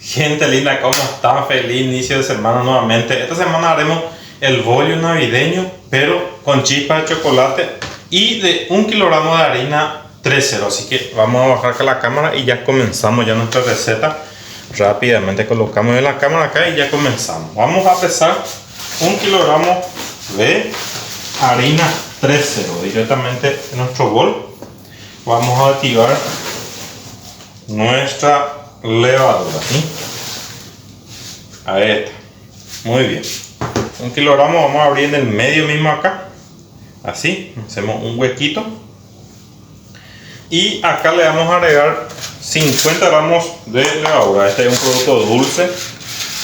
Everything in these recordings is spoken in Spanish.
Gente linda, ¿cómo están? Feliz inicio de semana nuevamente. Esta semana haremos el bollo navideño, pero con chispa de chocolate y de 1 kilogramo de harina 3.0. Así que vamos a bajar acá la cámara y ya comenzamos ya nuestra receta. Rápidamente colocamos en la cámara acá y ya comenzamos. Vamos a pesar 1 kilogramo de harina 3.0 directamente en nuestro bol. Vamos a activar nuestra levadura, ¿sí? Ahí está, muy bien. 1 kilogramo vamos a abrir en el medio mismo acá, así, hacemos un huequito y acá le vamos a agregar 50 gramos de levadura. Este es un producto dulce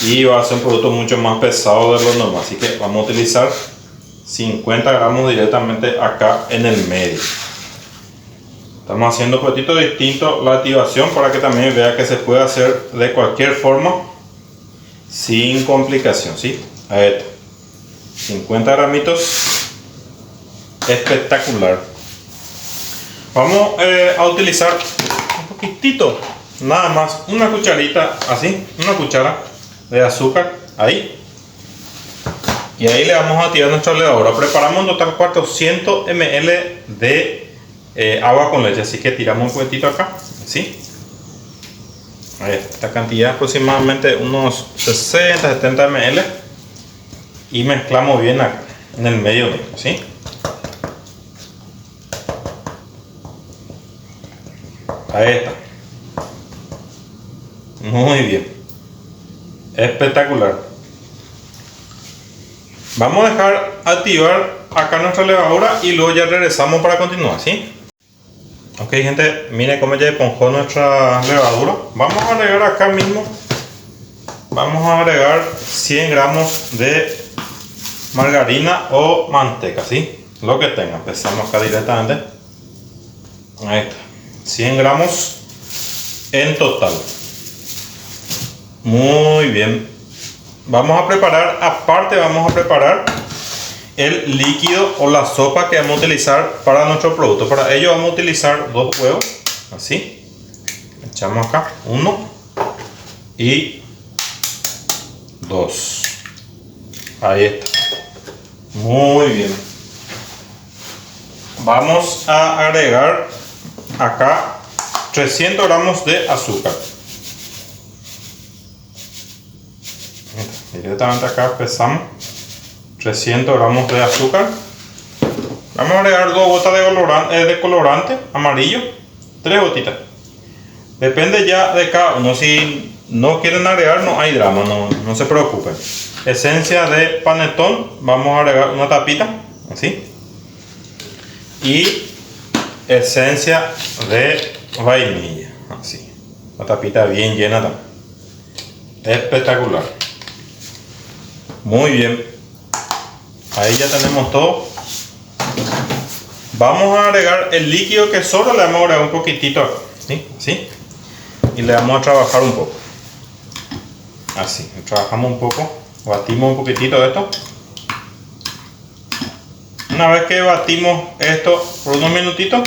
y va a ser un producto mucho más pesado de lo normal, así que vamos a utilizar 50 gramos directamente acá en el medio. Estamos haciendo un poquito distinto la activación para que también vea que se puede hacer de cualquier forma sin complicación, ¿sí? Ahí está. 50 gramitos. Espectacular. Vamos a utilizar un poquitito, nada más, una cucharita así, una cuchara de azúcar ahí. Y ahí le vamos a activar nuestra levadura. Preparamos en total 400 ml de agua con leche, así que tiramos un poquitito acá, ¿sí? Esta cantidad aproximadamente unos 60-70 ml y mezclamos bien acá en el medio mismo, ¿sí? Ahí está, muy bien, espectacular. Vamos a dejar activar acá nuestra levadura y luego ya regresamos para continuar, ¿sí? Ok, gente, miren cómo ya esponjó nuestra levadura. Vamos a agregar acá mismo, vamos a agregar 100 gramos de margarina o manteca, ¿sí? Lo que tenga, empezamos acá directamente. Ahí está, 100 gramos en total. Muy bien. Vamos a preparar, aparte vamos a preparar el líquido o la sopa que vamos a utilizar para nuestro producto. Para ello vamos a utilizar 2 huevos, así. Echamos acá 1 y 2. Ahí está. Muy bien. Vamos a agregar acá 300 gramos de azúcar. Directamente acá pesamos 300 gramos de azúcar. Vamos a agregar 2 gotas de colorante amarillo, 3 gotitas. Depende ya de cada uno. Si no quieren agregar, no hay drama, no se preocupen. Esencia de panetón, vamos a agregar una tapita, así. Y esencia de vainilla, así. Una tapita bien llena también. Espectacular. Muy bien. Ahí ya tenemos todo. Vamos a agregar el líquido que sobra, le vamos a agregar un poquitito, ¿sí? Así. Y le vamos a trabajar un poco. Así, trabajamos un poco, batimos un poquitito de esto. Una vez que batimos esto por unos minutitos,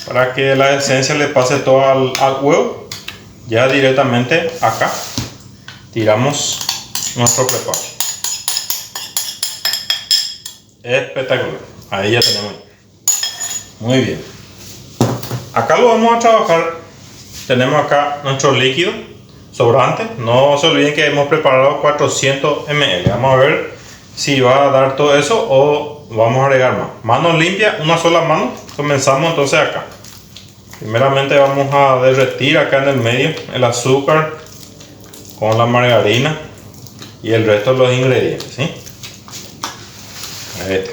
para que la esencia le pase todo al huevo, ya directamente acá tiramos nuestro preparo. Espectacular. Ahí ya tenemos. Muy bien. Acá lo vamos a trabajar. Tenemos acá nuestro líquido sobrante. No se olviden que hemos preparado 400 ml. Vamos a ver si va a dar todo eso o vamos a agregar más. Manos limpias, una sola mano. Comenzamos entonces acá. Primeramente vamos a derretir acá en el medio el azúcar con la margarina y el resto de los ingredientes, ¿sí? Ahí está.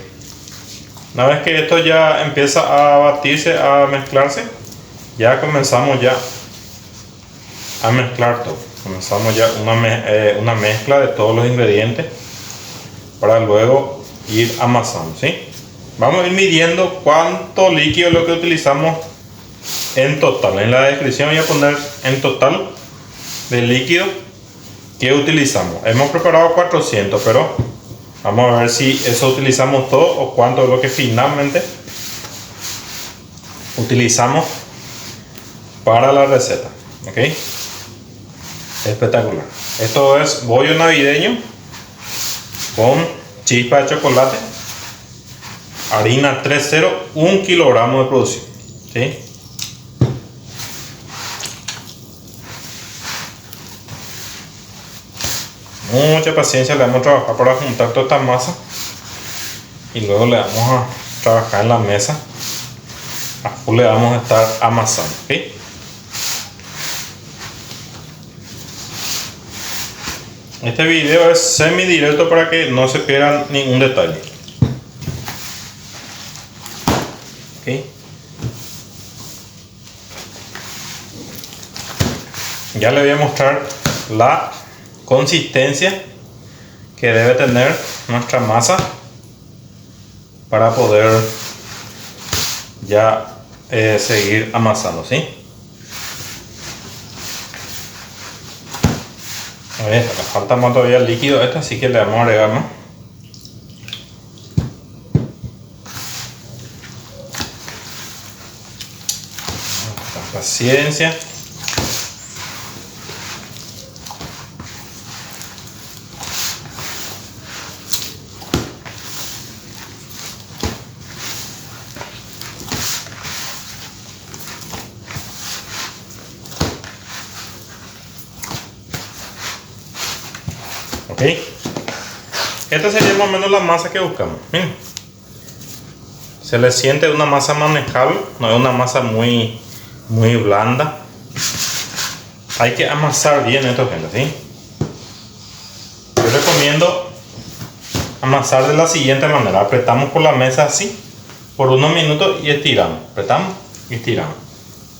Una vez que esto ya empieza a batirse, a mezclarse, ya comenzamos ya a mezclar todo. Comenzamos ya una mezcla de todos los ingredientes para luego ir amasando, ¿sí? Vamos a ir midiendo cuánto líquido es lo que utilizamos en total. En la descripción voy a poner en total del líquido que utilizamos. Hemos preparado 400, pero vamos a ver si eso utilizamos todo o cuánto es lo que finalmente utilizamos para la receta. ¿Ok? Espectacular. Esto es bollo navideño con chispa de chocolate, harina 3.0, 1 kilogramo de producción, ¿sí? Mucha paciencia le vamos a trabajar para juntar toda esta masa y luego le vamos a trabajar en la mesa. A full le vamos a estar amasando, ¿sí? Este video es semi directo para que no se pierdan ningún detalle. ¿Okay? Ya le voy a mostrar la consistencia que debe tener nuestra masa para poder ya seguir amasando, ¿sí? A ver, le falta más todavía el líquido este, así que le vamos a agregar más. Con paciencia. Ok, esta sería más o menos la masa que buscamos. Miren, se le siente una masa manejable, no es una masa muy blanda. Hay que amasar bien esto, gente, ¿sí? Yo recomiendo amasar de la siguiente manera: apretamos por la mesa así por unos minutos y estiramos, apretamos y estiramos,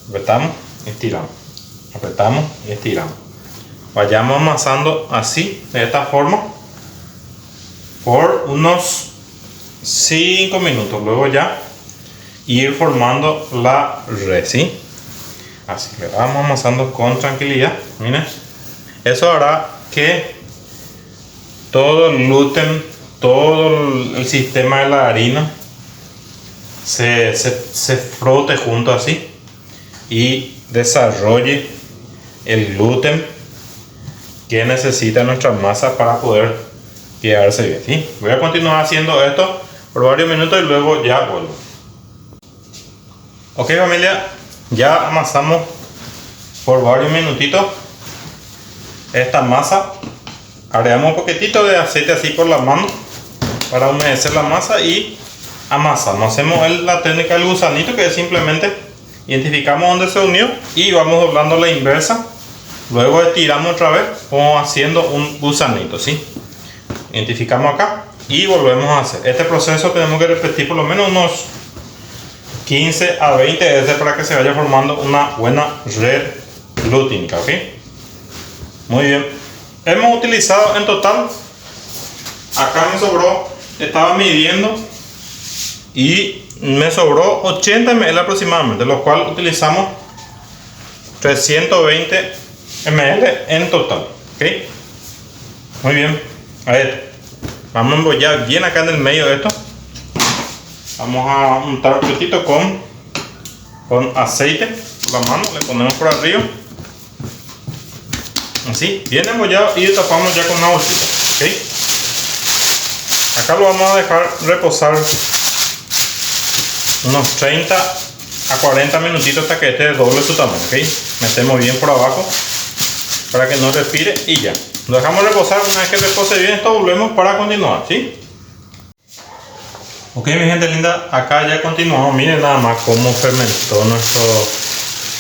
apretamos y estiramos, apretamos y estiramos. Vayamos amasando así, de esta forma, por unos 5 minutos. Luego ya ir formando la red, ¿sí? Así le vamos amasando con tranquilidad. Miren, eso hará que todo el gluten, todo el sistema de la harina se frote junto así y desarrolle el gluten que necesita nuestra masa para poder quedarse bien, ¿sí? Voy a continuar haciendo esto por varios minutos y luego ya vuelvo. Ok, familia, ya amasamos por varios minutitos esta masa. Agregamos un poquitito de aceite así por la mano para humedecer la masa y amasamos. Hacemos la técnica del gusanito, que es simplemente identificamos dónde se unió y vamos doblando la inversa. Luego estiramos otra vez como haciendo un gusanito, ¿sí? Identificamos acá y volvemos a hacer. Este proceso tenemos que repetir por lo menos unos 15 a 20 veces para que se vaya formando una buena red glutínica, ¿ok? Muy bien. Hemos utilizado en total, acá me sobró, estaba midiendo y me sobró 80 ml aproximadamente, los cuales utilizamos 320 ml en total, ¿ok? Muy bien. A ver, vamos a embollar bien acá en el medio de esto. Vamos a untar un poquitito con aceite por la mano, le ponemos por arriba así, bien embollado, y tapamos ya con una bolsita, ¿ok? Acá lo vamos a dejar reposar unos 30 a 40 minutitos hasta que esté doble su tamaño, ¿ok? Metemos bien por abajo para que no respire y ya. Lo dejamos reposar. Una vez que repose bien esto, volvemos para continuar, ¿sí? Ok, mi gente linda, acá ya continuamos. Miren nada más cómo fermentó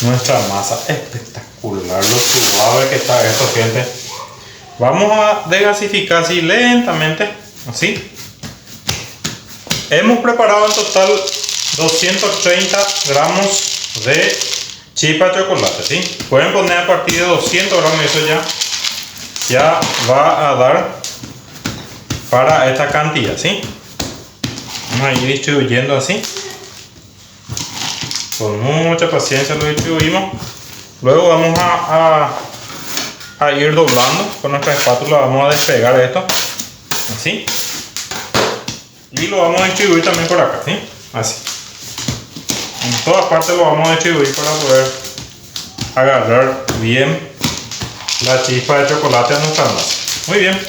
nuestra masa. Espectacular lo suave que está esto, gente. Vamos a desgasificar así lentamente, así. Hemos preparado en total 230 gramos de chispa de chocolate, ¿sí? Pueden poner a partir de 200 gramos, eso ya va a dar para esta cantidad, ¿sí? Vamos a ir distribuyendo así. Con mucha paciencia lo distribuimos. Luego vamos a ir doblando con nuestra espátula. Vamos a despegar esto así. Y lo vamos a distribuir también por acá, ¿sí? Así. En todas partes lo vamos a distribuir para poder agarrar bien la chispa de chocolate a nuestra masa. Muy bien.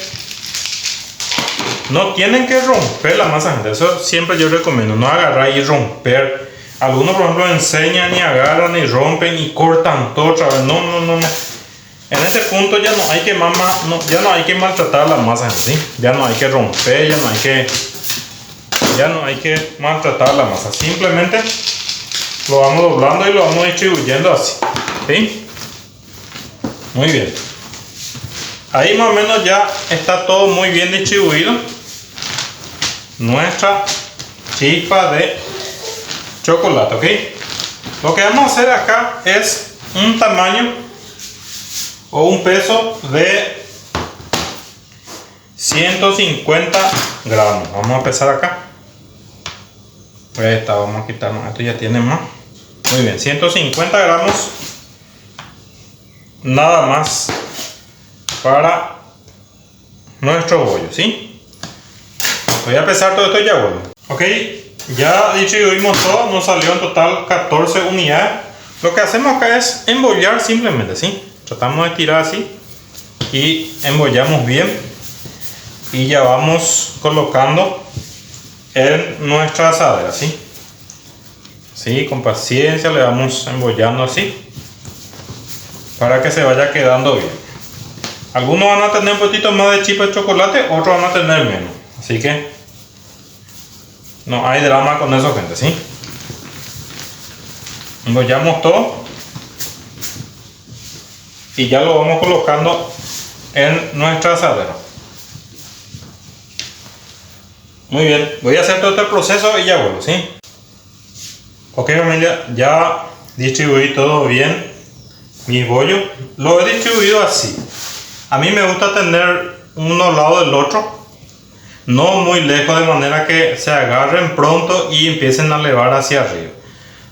No tienen que romper la masa, gente. Eso siempre yo recomiendo. No agarrar y romper. Algunos, por ejemplo, enseñan y agarran y rompen y cortan todo otra vez. No. En este punto ya no hay que ya no hay que maltratar la masa, ¿sí? Ya no hay que romper, ya no hay que maltratar la masa. Simplemente lo vamos doblando y lo vamos distribuyendo así, ¿sí? Muy bien. Ahí más o menos ya está todo muy bien distribuido. Nuestra chispa de chocolate, ¿ok? Lo que vamos a hacer acá es un tamaño o un peso de 150 gramos. Vamos a pesar acá. Esta, vamos a quitarnos, esto ya tiene más. Muy bien, 150 gramos nada más para nuestro bollo, ¿sí? Voy a pesar todo esto y ya vuelvo. Ok, ya distribuimos todo, nos salió en total 14 unidades. Lo que hacemos acá es embollar simplemente, ¿sí? Tratamos de tirar así y embollamos bien y ya vamos colocando en nuestra asadera, ¿sí? Sí, con paciencia le vamos embollando así para que se vaya quedando bien. Algunos van a tener un poquito más de chispa de chocolate, otros van a tener menos, así que no hay drama con eso, gente, ¿sí? Embollamos todo y ya lo vamos colocando en nuestra asadera. Muy bien, voy a hacer todo este proceso y ya vuelvo, ¿sí? Ok, familia, ya distribuí todo bien mis bollos. Lo he distribuido así. A mí me gusta tener uno al lado del otro, no muy lejos, de manera que se agarren pronto y empiecen a elevar hacia arriba.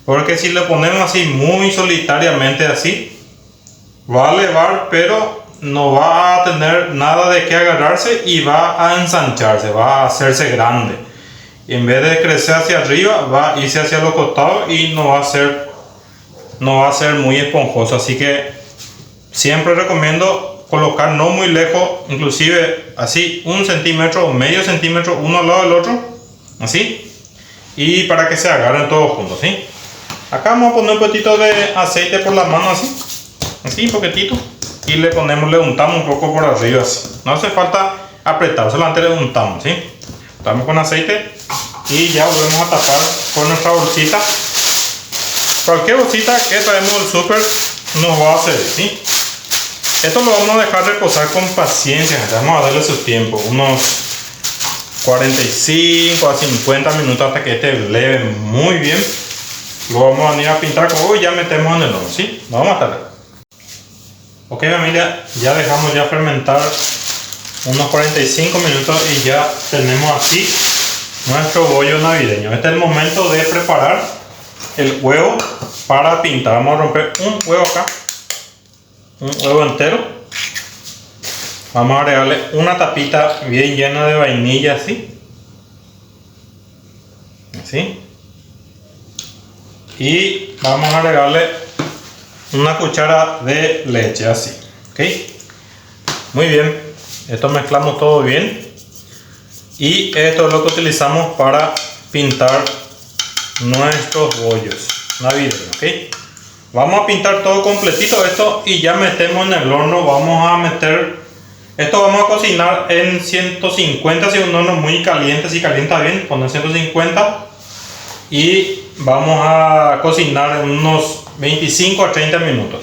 Porque si le ponemos así muy solitariamente así, va a elevar, pero no va a tener nada de qué agarrarse y va a ensancharse, va a hacerse grande. Y en vez de crecer hacia arriba, va a irse hacia los costados y no va a ser muy esponjoso. Así que siempre recomiendo colocar no muy lejos, inclusive así 1 centímetro o medio centímetro uno al lado del otro, así, y para que se agarren todos juntos, ¿sí? Acá vamos a poner un poquito de aceite por la mano, así un poquitito, y le untamos un poco por arriba, así. No hace falta apretar, solamente le untamos, ¿sí? Untamos con aceite y ya volvemos a tapar con nuestra bolsita. Cualquier bolsita que traemos del súper nos va a servir, ¿sí? Esto lo vamos a dejar reposar con paciencia, vamos a darle su tiempo, unos 45 a 50 minutos hasta que esté leve muy bien. Lo vamos a venir a pintar como hoy, ya metemos en el horno, ¿sí? Lo vamos a estar. Ok, familia, ya dejamos ya fermentar unos 45 minutos y ya tenemos así nuestro bollo navideño. Este es el momento de preparar el huevo para pintar. Vamos a romper un huevo acá, un huevo entero. Vamos a agregarle una tapita bien llena de vainilla, así, y vamos a agregarle una cuchara de leche, así, ok. Muy bien, esto mezclamos todo bien y esto es lo que utilizamos para pintar nuestros bollos navideños, ok. Vamos a pintar todo completito esto y ya metemos en el horno. Vamos a meter esto, vamos a cocinar en 150, si un horno muy caliente, si calienta bien, poner 150 y vamos a cocinar en unos 25 a 30 minutos.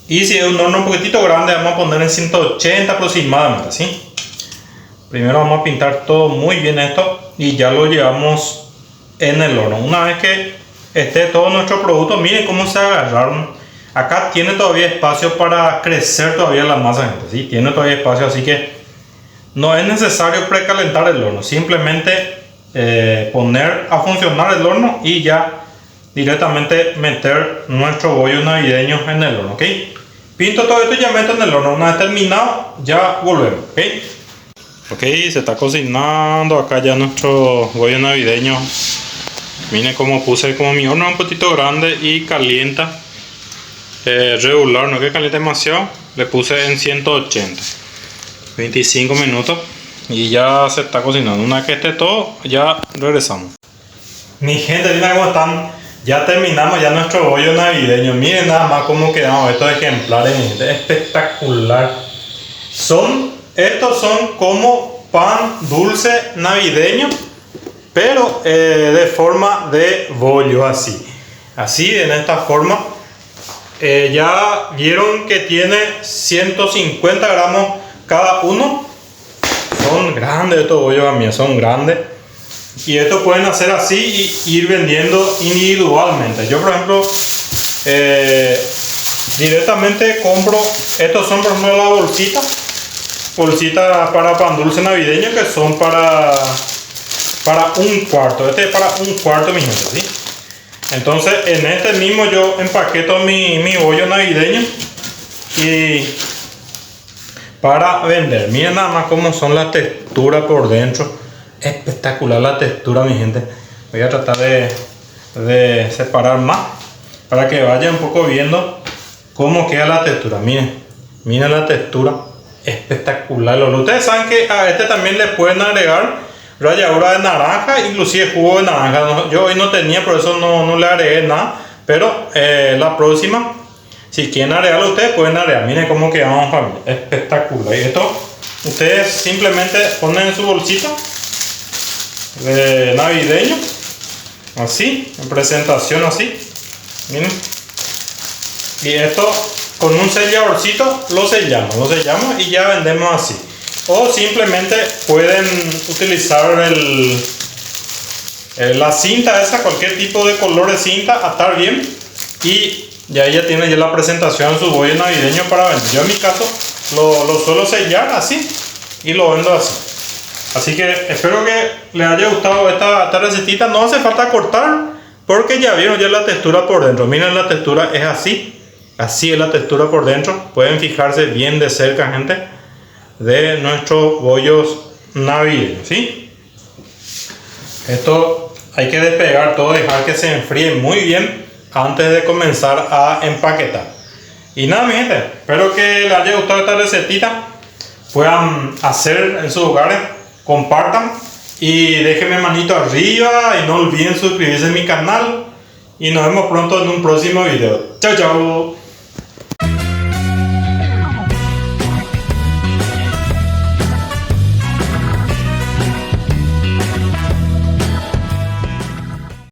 Y si es un horno un poquitito grande, vamos a poner en 180 aproximadamente, ¿sí? Primero vamos a pintar todo muy bien esto y ya lo llevamos en el horno. Una vez que esté todo nuestro producto, miren cómo se agarraron. Acá tiene todavía espacio para crecer todavía la masa, gente, ¿sí? Tiene todavía espacio, así que no es necesario precalentar el horno. Simplemente poner a funcionar el horno y ya directamente meter nuestro bollo navideño en el horno, ¿ok? Pinto todo esto y ya meto en el horno. Una vez terminado, ya volvemos, ¿ok? Ok, se está cocinando acá ya nuestro bollo navideño. Miren cómo puse, como mi horno es un poquito grande y calienta regular, no es que caliente demasiado. le puse en 180. 25 minutos y ya se está cocinando. Una vez que esté todo, ya regresamos. Mi gente, miren cómo están. Ya terminamos ya nuestro bollo navideño. Miren nada más cómo quedamos estos ejemplares, mi gente. Espectacular. Estos son como pan dulce navideño, pero de forma de bollo, así. Así, en esta forma. Ya vieron que tiene 150 gramos cada uno. Son grandes estos bollos a mí, son grandes. Y esto pueden hacer así y ir vendiendo individualmente. Yo, por ejemplo, directamente compro. Estos son, por ejemplo, la bolsita para pan dulce navideño, que son para un cuarto. Este es para un cuarto, mi gente, ¿sí? Entonces, en este mismo yo empaqueto mi bollo navideño y para vender. Miren nada más cómo son las texturas por dentro. Espectacular la textura, mi gente. Voy a tratar de separar más para que vayan un poco viendo cómo queda la textura. Miren la textura. Espectacular. Ustedes saben que a este también le pueden agregar ralladura de naranja, inclusive jugo de naranja. Yo hoy no tenía, por eso no le agregué nada. Pero la próxima, si quieren agregarlo, ustedes pueden agregar. Miren cómo quedamos, familia. Espectacular. Y esto ustedes simplemente ponen en su bolsita de navideño, así, en presentación así. Miren. Y esto con un selladorcito lo sellamos y ya vendemos así. O simplemente pueden utilizar la cinta esa, cualquier tipo de color de cinta, atar bien y ya tiene ya la presentación de su bollo navideño para vender. Yo en mi caso lo suelo sellar así y lo vendo así. Así que espero que les haya gustado esta recetita. No hace falta cortar porque ya vieron ya la textura por dentro. Miren, la textura es así. Así es la textura por dentro. Pueden fijarse bien de cerca, gente, de nuestros bollos navideños, ¿sí? Esto hay que despegar todo, dejar que se enfríe muy bien antes de comenzar a empaquetar. Y nada, mi gente, espero que les haya gustado esta recetita. Puedan hacer en sus hogares, compartan y déjenme manito arriba y no olviden suscribirse a mi canal y nos vemos pronto en un próximo video. Chao, chao.